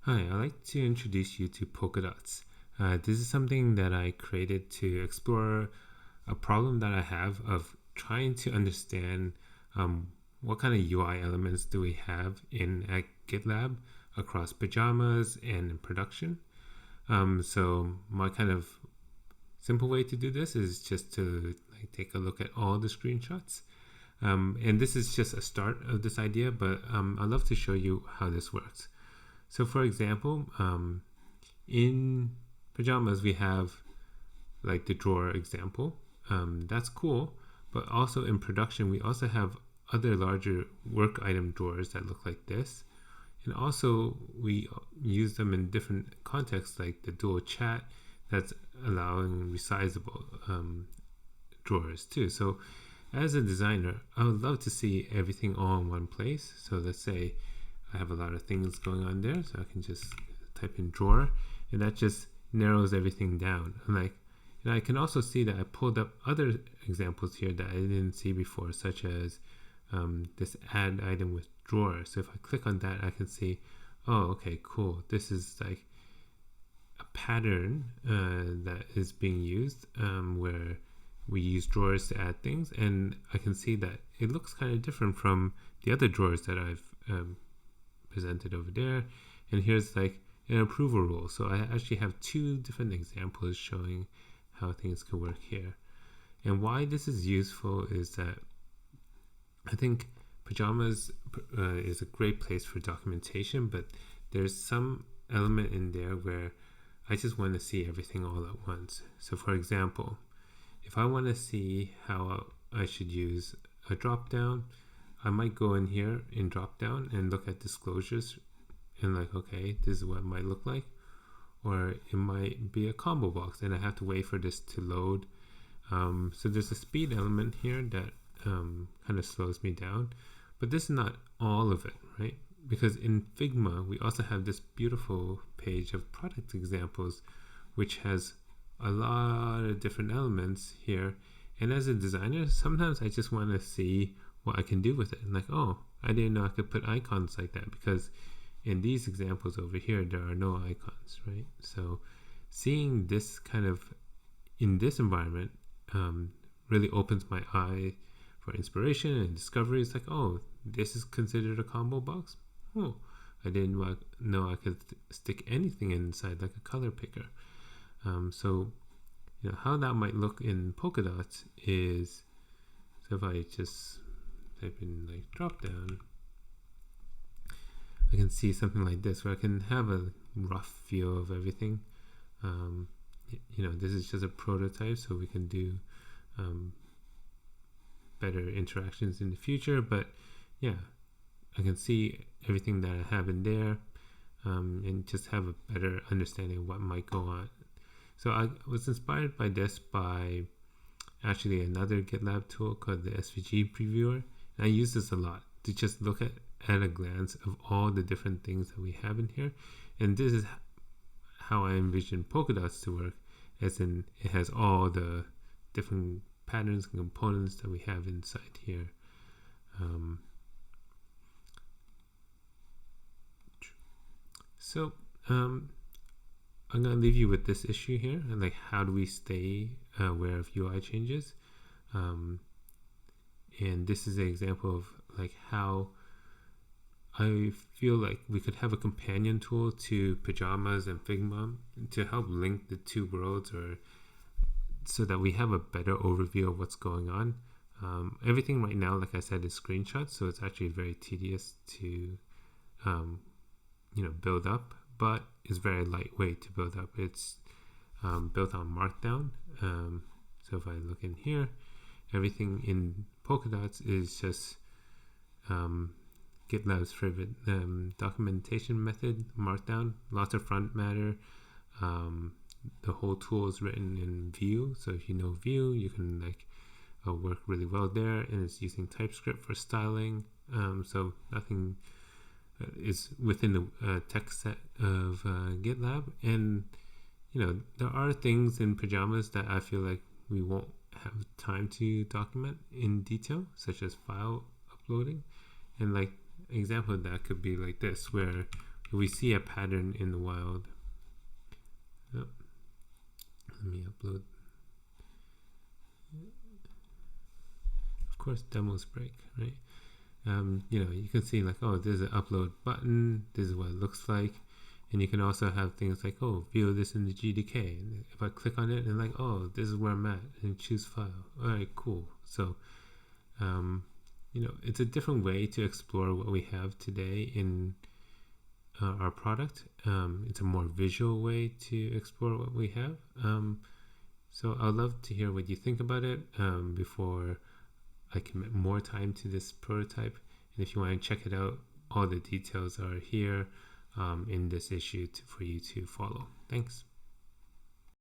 Hi, I'd like to introduce you to Polkadots. This is something that I created to explore a problem that I have of trying to understand what kind of UI elements do we have at GitLab across pajamas and in production. So my kind of simple way to do this is just to take a look at all the screenshots. And this is just a start of this idea, but I'd love to show you how this works. So for example, in pajamas, we have like the drawer example. That's cool. But also in production, we also have other larger work item drawers that look like this. And also we use them in different contexts, like the dual chat that's allowing resizable drawers too. So as a designer, I would love to see everything all in one place. So let's say I have a lot of things going on there, so I can just type in drawer, and that just narrows everything down. And I can also see that I pulled up other examples here that I didn't see before, such as this add item with drawer. So if I click on that, I can see, oh, okay, cool. This is like a pattern that is being used where we use drawers to add things, and I can see that it looks kind of different from the other drawers that I've presented over there. And here's like an approval rule. So I actually have two different examples showing how things can work here. And why this is useful is that I think pajamas is a great place for documentation, but there's some element in there where I just want to see everything all at once. So for example, if I want to see how I should use a drop down, I might go in here in drop down and look at disclosures and like, okay, this is what it might look like. Or it might be a combo box and I have to wait for this to load. So there's a speed element here that kind of slows me down, but this is not all of it, right? Because in Figma, we also have this beautiful page of product examples, which has a lot of different elements here. And as a designer, sometimes I just want to see what I can do with it. And like, oh, I didn't know I could put icons like that, because in these examples over here, there are no icons, right? So seeing this kind of in this environment really opens my eye for inspiration and discovery. It's like, oh, this is considered a combo box. Oh, I didn't know I could stick anything inside, like a color picker. So you know how that might look in Polkadots is, so if I just type in like drop down, I can see something like this where I can have a rough feel of everything. You know, this is just a prototype, so we can do better interactions in the future. But yeah, I can see everything that I have in there and just have a better understanding of what might go on. So I was inspired by this by actually another GitLab tool called the SVG Previewer. And I use this a lot to just look at a glance of all the different things that we have in here. And this is how I envision Polkadots to work, as in it has all the different patterns and components that we have inside here. I'm going to leave you with this issue here, and like, how do we stay aware of UI changes? And this is an example of like how I feel like we could have a companion tool to pajamas and Figma to help link the two worlds, or so that we have a better overview of what's going on. Everything right now, like I said, is screenshots, so it's actually very tedious to build up, but it's very lightweight to build up. It's built on Markdown. So if I look in here, everything in Polkadots is just GitLab's favorite documentation method, Markdown. Lots of front matter. The whole tool is written in Vue, so if you know Vue, you can like work really well there. And it's using TypeScript for styling. So nothing is within the tech set of GitLab. And there are things in pajamas that I feel like we won't have time to document in detail, such as file uploading. And like an example of that could be like this, where if we see a pattern in the wild, let me upload. Of course, demos break, right? You can see like, oh, there's an upload button. This is what it looks like. And you can also have things like, oh, view this in the GDK. And if I click on it and like, oh, this is where I'm at, and choose file. All right, cool. So, it's a different way to explore what we have today in our product. It's a more visual way to explore what we have. So I'd love to hear what you think about it before I commit more time to this prototype. And if you want to check it out, all the details are here in this issue for you to follow. Thanks.